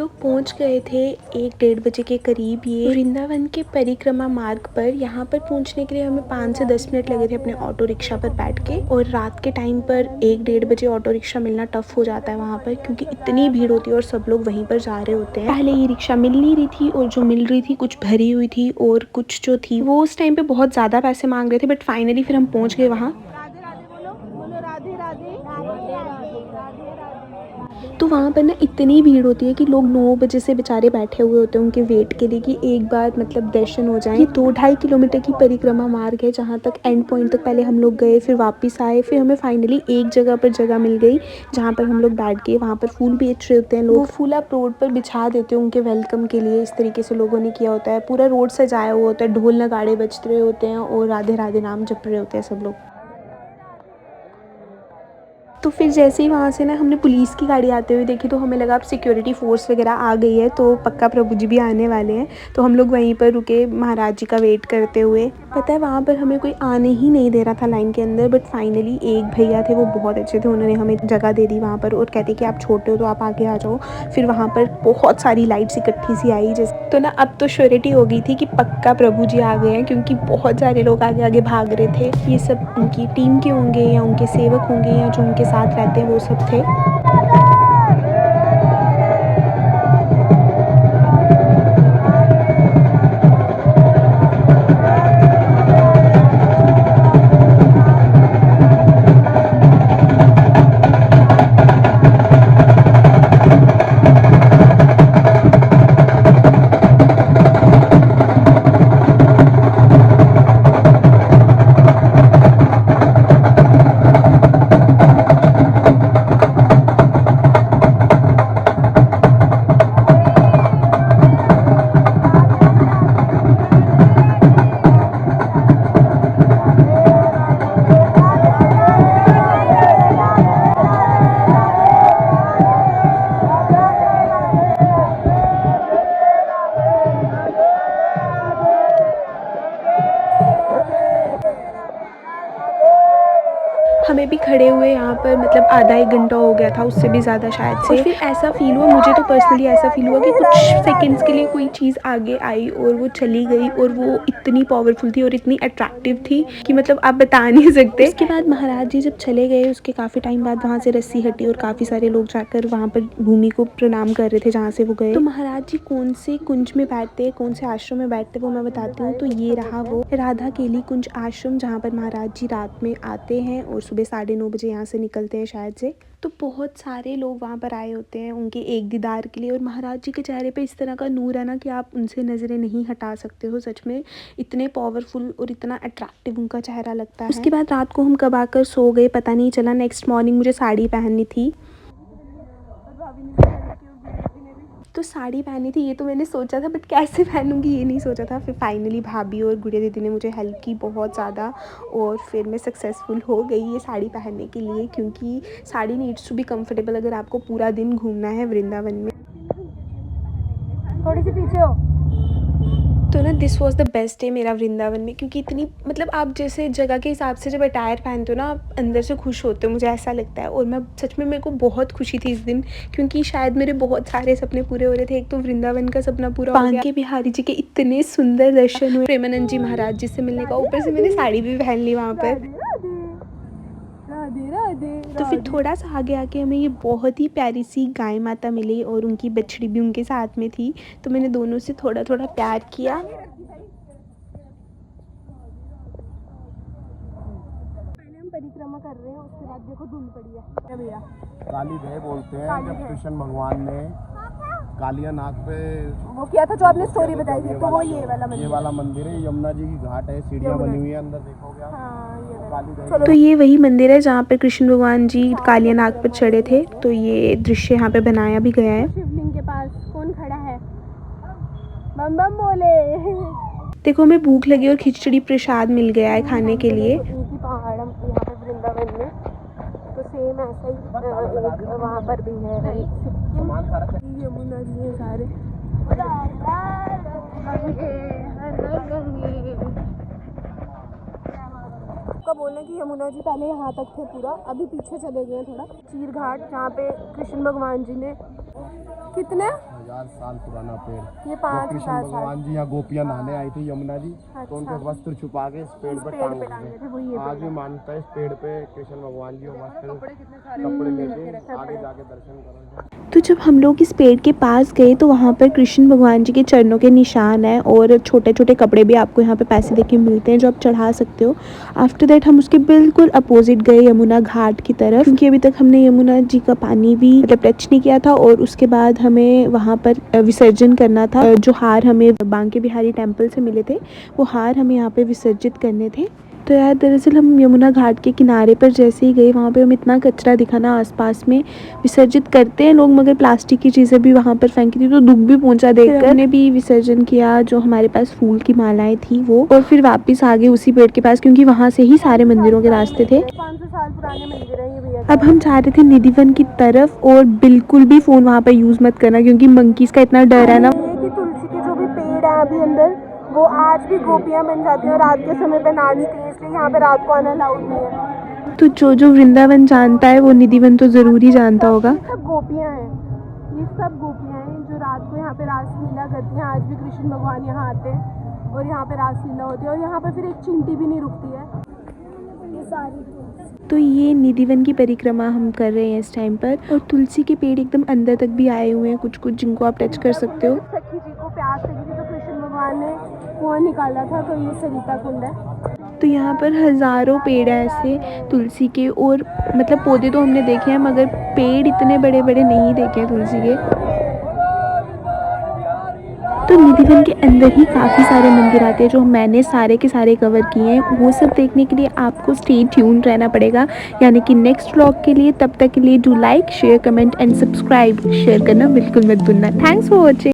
लोग पहुंच गए थे 1-1:30 बजे के करीब ये वृंदावन के परिक्रमा मार्ग पर। यहाँ पर पहुंचने के लिए हमें 5 से 10 मिनट लगे थे अपने ऑटो रिक्शा पर बैठ के। और रात के टाइम पर 1-1:30 बजे ऑटो रिक्शा मिलना टफ हो जाता है वहाँ पर, क्योंकि इतनी भीड़ होती है और सब लोग वहीं पर जा रहे होते हैं। पहले ये रिक्शा मिल नहीं रही थी और जो मिल रही थी कुछ भरी हुई थी और कुछ जो थी वो उस टाइम पे बहुत ज़्यादा पैसे मांग रहे थे, बट फाइनली फिर हम पहुँच गए वहाँ। तो वहाँ पर ना इतनी भीड़ होती है कि लोग 9 बजे से बेचारे बैठे हुए होते हैं उनके वेट के लिए कि एक बार मतलब दर्शन हो जाए। ये 2-2.5 किलोमीटर की परिक्रमा मार्ग है जहाँ तक एंड पॉइंट तक पहले हम लोग गए, फिर वापस आए, फिर हमें फाइनली एक जगह पर जगह मिल गई जहाँ पर हम लोग बैठ गए। वहाँ पर फूल बेच रहे होते हैं लोग, वो फूल आप रोड पर बिछा देते हैं उनके वेलकम के लिए। इस तरीके से लोगों ने किया होता है, पूरा रोड सजाया हुआ होता है, ढोल नगाड़े बज रहे होते हैं और राधे राधे नाम जप रहे होते हैं सब लोग। तो फिर जैसे ही वहाँ से ना हमने पुलिस की गाड़ी आते हुए देखी तो हमें लगा अब सिक्योरिटी फोर्स वगैरह आ गई है तो पक्का प्रभु जी भी आने वाले हैं। तो हम लोग वहीं पर रुके महाराज जी का वेट करते हुए। पता है वहाँ पर हमें कोई आने ही नहीं दे रहा था लाइन के अंदर, बट फाइनली एक भैया थे, वो बहुत अच्छे थे, उन्होंने हमें जगह दे दी वहाँ पर और कहते कि आप छोटे हो तो आप आगे आ जाओ। फिर वहाँ पर बहुत सारी लाइट्स इकट्ठी सी आई जैसे, तो ना अब तो श्योरिटी हो गई थी कि पक्का प्रभु जी आ गए हैं, क्योंकि बहुत सारे लोग आगे आगे भाग रहे थे। ये सब उनकी टीम के होंगे या उनके सेवक होंगे या जो उनके साथ रहते हैं वो सब थे। हमें भी खड़े हुए यहाँ पर मतलब आधा 1 घंटा हो गया था, उससे भी ज़्यादा शायद से। और फिर ऐसा फील हुआ, मुझे तो पर्सनली ऐसा फील हुआ कि कुछ सेकंड्स के लिए कोई चीज़ आगे आई और वो चली गई, और वो इतनी पावरफुल थी और इतनी अट्रैक्टिव थी कि मतलब आप बता नहीं सकते। उसके बाद महाराज जी जब चले गए उसके काफ़ी टाइम बाद वहाँ से रस्सी हटी और काफ़ी सारे लोग जाकर वहाँ पर भूमि को प्रणाम कर रहे थे जहाँ से वो गए। तो महाराज जी कौन से कुंज में बैठते, कौन से आश्रम में बैठते वो मैं बताती हूँ। तो ये रहा वो राधा केली कुंज आश्रम, जहाँ पर महाराज जी रात में आते हैं और सुबह 9:30 बजे यहाँ से निकलते हैं शायद से। तो बहुत सारे लोग वहाँ पर आए होते हैं उनके एक दीदार के लिए, और महाराज जी के चेहरे पे इस तरह का नूर है ना कि आप उनसे नज़रें नहीं हटा सकते हो। सच में इतने पावरफुल और इतना अट्रैक्टिव उनका चेहरा लगता है। उसके बाद रात को हम कब आकर सो गए पता नहीं चला। नेक्स्ट मॉर्निंग मुझे साड़ी पहननी थी, तो साड़ी पहनी थी। ये तो मैंने सोचा था, बट कैसे पहनूंगी ये नहीं सोचा था। फिर फाइनली भाभी और गुड़िया दीदी ने मुझे हेल्प की बहुत ज़्यादा, और फिर मैं सक्सेसफुल हो गई ये साड़ी पहनने के लिए, क्योंकि sari needs to be comfortable अगर आपको पूरा दिन घूमना है वृंदावन में। थोड़ी सी पीछे हो। तो ना this was the best day मेरा वृंदावन में, क्योंकि इतनी मतलब आप जैसे जगह के हिसाब से जब अटायर पहनते हो ना आप अंदर से खुश होते हो, मुझे ऐसा लगता है। और मैं सच में, मेरे को बहुत खुशी थी इस दिन, क्योंकि शायद मेरे बहुत सारे सपने पूरे हो रहे थे। एक तो वृंदावन का सपना पूरा हो गया, बांके बिहारी जी के इतने सुंदर दर्शन हुए, प्रेमानंद जी महाराज जी से मिलने का, ऊपर से मैंने साड़ी भी पहन ली वहाँ पर। तो फिर थोड़ा सा आगे आके हमें ये बहुत ही प्यारी सी गाय माता मिली और उनकी बछड़ी भी उनके साथ में थी, तो मैंने दोनों से थोड़ा थोड़ा प्यार किया। परिक्रमा कर रहे हैं, उसके बाद देखो धुंध पड़ी है भैया। काली भय बोलते हैं जब कृष्ण भगवान ने कालिया नाग पे वो किया था जो आपने स्टोरी बताई थी, तो वो ये वाला मंदिर है। यमुना जी की घाट है, सीढ़ियाँ बनी हुई है, अंदर देखोगे आप। हाँ, काली भय तो ये वही मंदिर है जहाँ पर कृष्ण भगवान जी कालिया नाग पर चढ़े थे। तो ये दृश्य यहाँ पे बनाया भी गया है। शिवलिंग के पास कौन खड़ा है? बम बम बोले। देखो हमें भूख लगी और खिचड़ी प्रसाद मिल गया है खाने के लिए। एक ही पहाड़ यहाँ पे वृंदावन में, तो सेम ऐसा ही वहाँ पर भी है। यमुना जी है सारे। आपका बोलना कि यमुना जी पहले यहाँ तक थे पूरा, अभी पीछे चले गए थोड़ा। चीर घाट जहाँ पे कृष्ण भगवान जी ने कितने 5000 साल पुराना पेड़। ये जब 5000 कृष्ण साल भगवान जी यहाँ गोपियाँ नहाने आई थी यमुना जी, तो उनके अच्छा। वस्त्र छुपा के इस पेड़ पर टांग पे टांगे थे, वो ये आज भी मानता है इस पेड़ पे कृष्ण भगवान जी वस्त्र कपड़े लेके आगे जाके दर्शन करो। तो जब हम लोग इस पेड़ के पास गए तो वहाँ पर कृष्ण भगवान जी के चरणों के निशान हैं और छोटे छोटे कपड़े भी आपको यहाँ पे पैसे देके मिलते हैं जो आप चढ़ा सकते हो। आफ्टर दैट हम उसके बिल्कुल अपोजिट गए यमुना घाट की तरफ, क्योंकि अभी तक हमने यमुना जी का पानी भी मतलब टच नहीं किया था और उसके बाद हमें वहाँ पर विसर्जन करना था। जो हार हमें बांके बिहारी टेम्पल से मिले थे वो हार हमें यहाँ पे विसर्जित करने थे। तो यार दरअसल हम यमुना घाट के किनारे पर जैसे ही गए वहाँ पे हम इतना कचरा दिखा ना आसपास में, विसर्जित करते हैं लोग मगर प्लास्टिक की चीज़ें भी वहाँ पर फेंकी थी तो दुख भी पहुँचा देखकर। हमने भी विसर्जन किया जो हमारे पास फूल की मालाएं थी वो, और फिर वापस आ गए उसी पेड़ के पास क्योंकि वहाँ से ही सारे मंदिरों के रास्ते थे। 500 साल पुराने मंदिर है ये भैया। अब हम जा रहे थे निधिवन की तरफ और बिल्कुल भी फ़ोन वहाँ पर यूज़ मत करना क्योंकि मंकीज़ का इतना डर है ना। ये कि तुलसी के जो भी पेड़ है अभी अंदर वो आज भी गोपियां बन जाती हैं और रात के समय पे नाचती हैं, इसलिए यहाँ पे रात को आना अलाउड नहीं है। तो जो वृंदावन जानता है वो निधिवन तो ज़रूर ही जानता होगा। ये सब गोपियां हैं, ये सब गोपियां हैं जो रात को यहाँ पे रासलीला करती हैं। आज भी कृष्ण भगवान यहाँ आते हैं और यहाँ पे रासलीला होती है और यहाँ पे फिर एक चिंटी भी नहीं रुकती है। ये सारी तो ये निधिवन की परिक्रमा हम कर रहे हैं इस टाइम पर, और तुलसी के पेड़ एकदम अंदर तक भी आए हुए हैं कुछ कुछ जिनको आप टच कर सकते हो। सखी जी को प्यास लगी थी तो कृष्ण भगवान ने कुआं निकाला था, तो ये सरिता कुंड है। तो यहाँ पर हज़ारों पेड़ हैं ऐसे तुलसी के, और मतलब पौधे तो हमने देखे हैं मगर पेड़ इतने बड़े बड़े नहीं देखे हैं तुलसी के। तो निधिवन के अंदर ही काफ़ी सारे मंदिर आते हैं जो मैंने सारे के सारे कवर किए हैं। वो सब देखने के लिए आपको स्टे ट्यून रहना पड़ेगा यानी कि नेक्स्ट व्लॉग के लिए। तब तक के लिए do like share comment and subscribe. Share करना बिल्कुल मत भूलना। Thanks for watching.